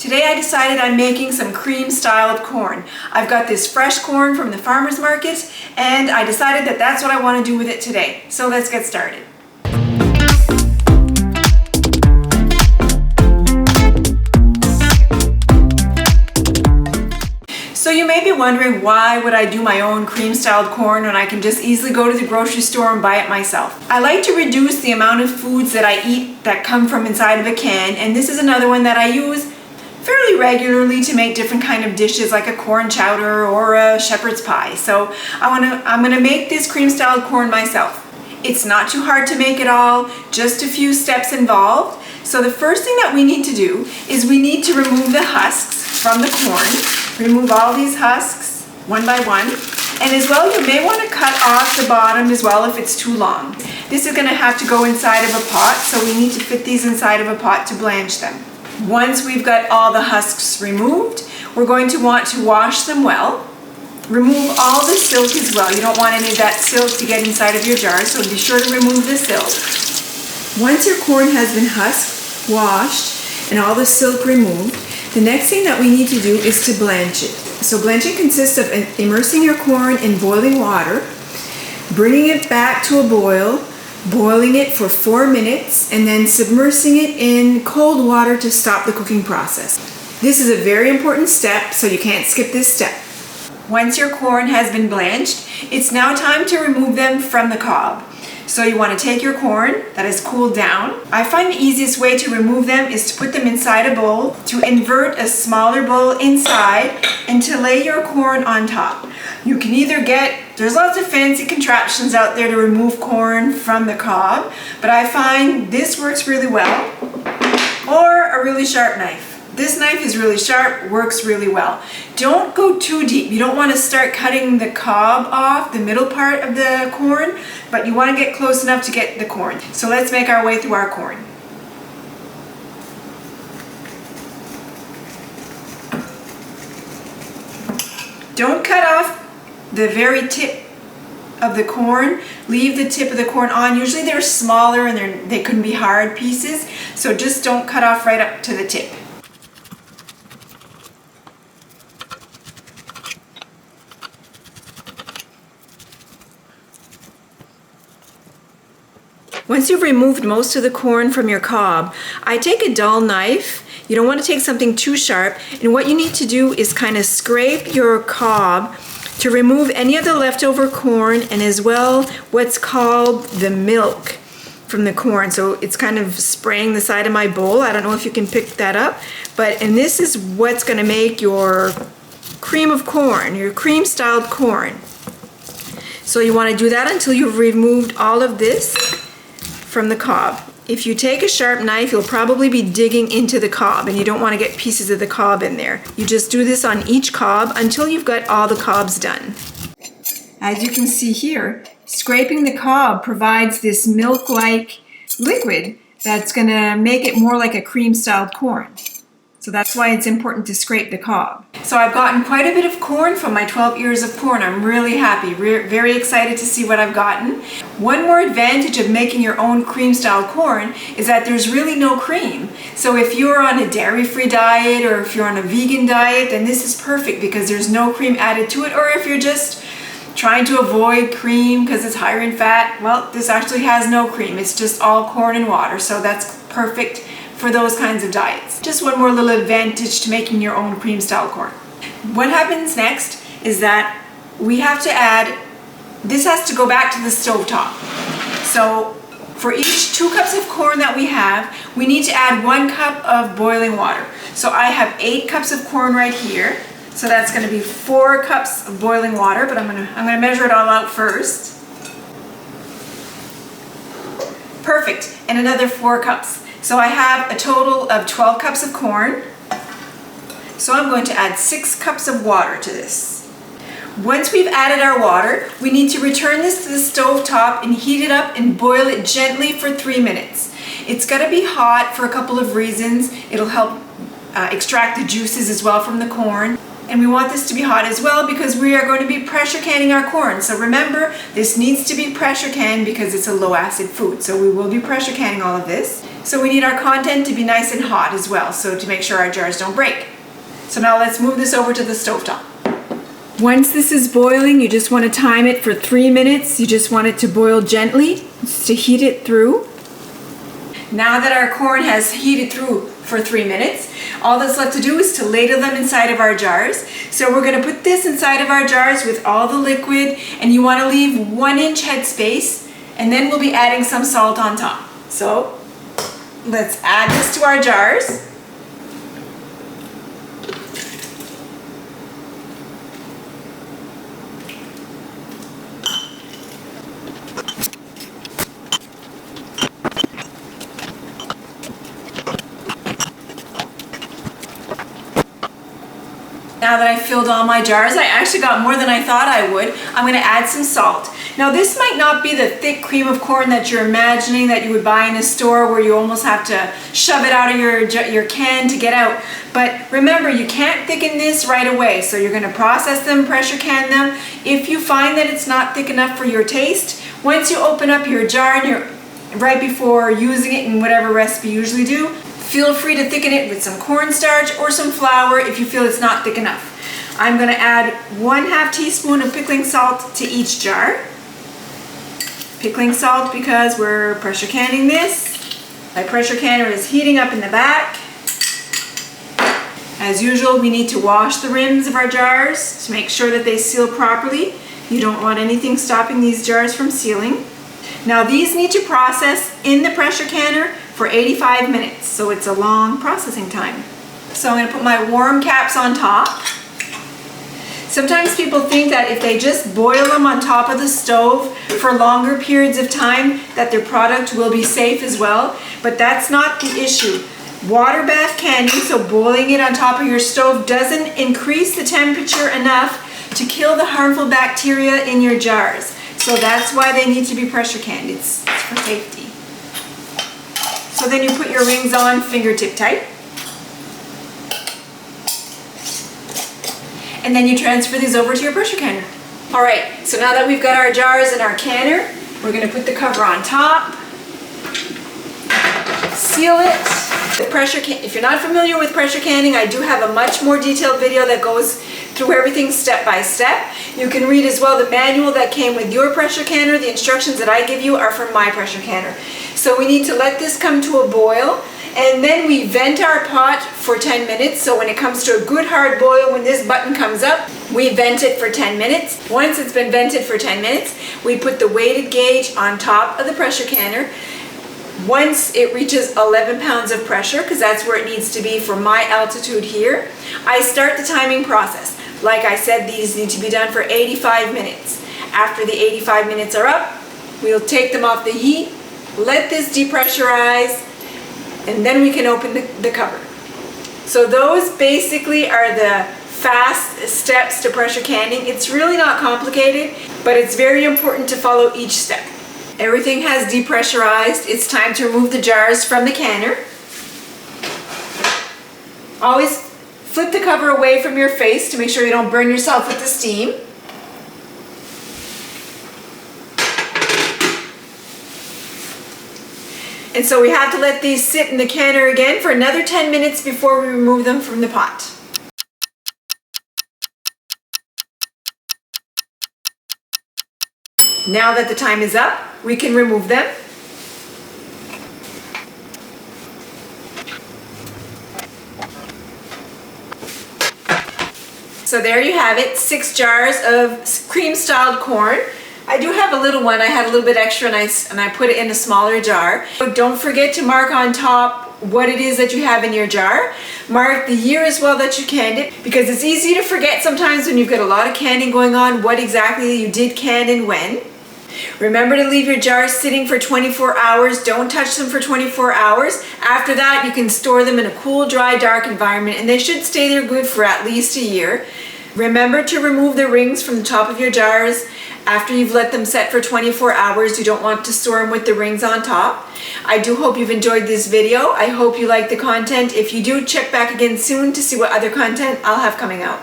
Today I decided I'm making some cream-styled corn. I've got this fresh corn from the farmer's market, and I decided that that's what I want to do with it today. So let's get started. So you may be wondering, why would I do my own cream-styled corn when I can just easily go to the grocery store and buy it myself? I like to reduce the amount of foods that I eat that come from inside of a can, and this is another one that I use fairly regularly to make different kind of dishes like a corn chowder or a shepherd's pie. So I'm gonna make this cream-styled corn myself. It's not too hard to make it all, just a few steps involved. So the first thing that we need to do is we need to remove the husks from the corn. Remove all these husks one by one. And as well, you may want to cut off the bottom as well if it's too long. This is going to have to go inside of a pot, so we need to fit these inside of a pot to blanch them. Once we've got all the husks removed, we're going to want to wash them well. Remove all the silk as well. You don't want any of that silk to get inside of your jar, so be sure to remove the silk. Once your corn has been husked, washed, and all the silk removed, the next thing that we need to do is to blanch it. So blanching consists of immersing your corn in boiling water, bringing it back to a boil, boiling it for 4 minutes, and then submersing it in cold water to stop the cooking process. This is a very important step, so you can't skip this step. Once your corn has been blanched, it's now time to remove them from the cob. So you want to take your corn that has cooled down. I find the easiest way to remove them is to put them inside a bowl, to invert a smaller bowl inside, and to lay your corn on top. You can either there's lots of fancy contraptions out there to remove corn from the cob, but I find this works really well, or a really sharp knife. This knife is really sharp, works really well. Don't go too deep. You don't want to start cutting the cob off, the middle part of the corn, but you want to get close enough to get the corn. So let's make our way through our corn. Don't cut off the very tip of the corn. Leave the tip of the corn on. Usually they're smaller and they can be hard pieces, so just don't cut off right up to the tip. Once you've removed most of the corn from your cob, I take a dull knife. You don't want to take something too sharp, and what you need to do is kind of scrape your cob to remove any of the leftover corn, and as well what's called the milk from the corn. So it's kind of spraying the side of my bowl. I don't know if you can pick that up, and this is what's going to make your cream of corn, your cream-styled corn. So you want to do that until you've removed all of this from the cob. If you take a sharp knife, you'll probably be digging into the cob, and you don't want to get pieces of the cob in there. You just do this on each cob until you've got all the cobs done. As you can see here, scraping the cob provides this milk-like liquid that's going to make it more like a cream-styled corn. So that's why it's important to scrape the cob. So I've gotten quite a bit of corn from my 12 ears of corn. I'm really happy, very excited to see what I've gotten. One more advantage of making your own cream-style corn is that there's really no cream. So if you're on a dairy-free diet, or if you're on a vegan diet, then this is perfect because there's no cream added to it. Or if you're just trying to avoid cream because it's higher in fat, well, this actually has no cream. It's just all corn and water, so that's perfect for those kinds of diets. Just one more little advantage to making your own cream-style corn. What happens next is that we have to add, this has to go back to the stove top. So for each 2 cups of corn that we have, we need to add 1 cup of boiling water. So I have 8 cups of corn right here. So that's going to be 4 cups of boiling water, but I'm gonna measure it all out first. Perfect, and another 4 cups. So I have a total of 12 cups of corn. So I'm going to add 6 cups of water to this. Once we've added our water, we need to return this to the stove top and heat it up and boil it gently for 3 minutes. It's got to be hot for a couple of reasons. It'll help extract the juices as well from the corn. And we want this to be hot as well because we are going to be pressure canning our corn. So remember, this needs to be pressure canned because it's a low acid food. So we will be pressure canning all of this. So we need our content to be nice and hot as well, so to make sure our jars don't break. So now let's move this over to the stovetop. Once this is boiling, you just want to time it for 3 minutes. You just want it to boil gently to heat it through. Now that our corn has heated through for 3 minutes, all that's left to do is to ladle them inside of our jars. So we're going to put this inside of our jars with all the liquid, and you want to leave 1 inch headspace, and then we'll be adding some salt on top. So let's add this to our jars. Now that I've filled all my jars, I actually got more than I thought I would. I'm going to add some salt. Now this might not be the thick cream of corn that you're imagining that you would buy in a store where you almost have to shove it out of your can to get out. But remember, you can't thicken this right away. So you're going to process them, pressure can them. If you find that it's not thick enough for your taste, once you open up your jar and you're right before using it in whatever recipe you usually do, feel free to thicken it with some cornstarch or some flour if you feel it's not thick enough. I'm going to add 1/2 teaspoon of pickling salt to each jar. Pickling salt because we're pressure canning this. My pressure canner is heating up in the back. As usual, we need to wash the rims of our jars to make sure that they seal properly. You don't want anything stopping these jars from sealing. Now these need to process in the pressure canner for 85 minutes, so it's a long processing time. So I'm going to put my warm caps on top. Sometimes people think that if they just boil them on top of the stove for longer periods of time, that their product will be safe as well, but that's not the issue. Water bath canning, so boiling it on top of your stove, doesn't increase the temperature enough to kill the harmful bacteria in your jars. So that's why they need to be pressure canned. It's for safety. So then you put your rings on fingertip tight. And then you transfer these over to your pressure canner. All right, so now that we've got our jars and our canner, we're going to put the cover on top, seal it. If you're not familiar with pressure canning, I do have a much more detailed video that goes through everything step by step. You can read as well the manual that came with your pressure canner. The instructions that I give you are from my pressure canner. So we need to let this come to a boil, and then we vent our pot for 10 minutes. So when it comes to a good hard boil, when this button comes up, we vent it for 10 minutes. Once it's been vented for 10 minutes, we put the weighted gauge on top of the pressure canner. Once it reaches 11 pounds of pressure, because that's where it needs to be for my altitude here, I start the timing process. Like I said, these need to be done for 85 minutes. After the 85 minutes are up, we'll take them off the heat, let this depressurize, and then we can open the cover. So those basically are the fast steps to pressure canning. It's really not complicated, but it's very important to follow each step. Everything has depressurized. It's time to remove the jars from the canner. Always flip the cover away from your face to make sure you don't burn yourself with the steam. And so we have to let these sit in the canner again for another 10 minutes before we remove them from the pot. Now that the time is up, we can remove them. So there you have it, 6 jars of cream-styled corn. I do have a little one. I had a little bit extra and I put it in a smaller jar. So don't forget to mark on top what it is that you have in your jar. Mark the year as well that you canned it, because it's easy to forget sometimes when you've got a lot of canning going on what exactly you did can and when. Remember to leave your jars sitting for 24 hours. Don't touch them for 24 hours. After that, you can store them in a cool, dry, dark environment, and they should stay there good for at least a year. Remember to remove the rings from the top of your jars after you've let them set for 24 hours. You don't want to store them with the rings on top. I do hope you've enjoyed this video. I hope you like the content. If you do, check back again soon to see what other content I'll have coming out.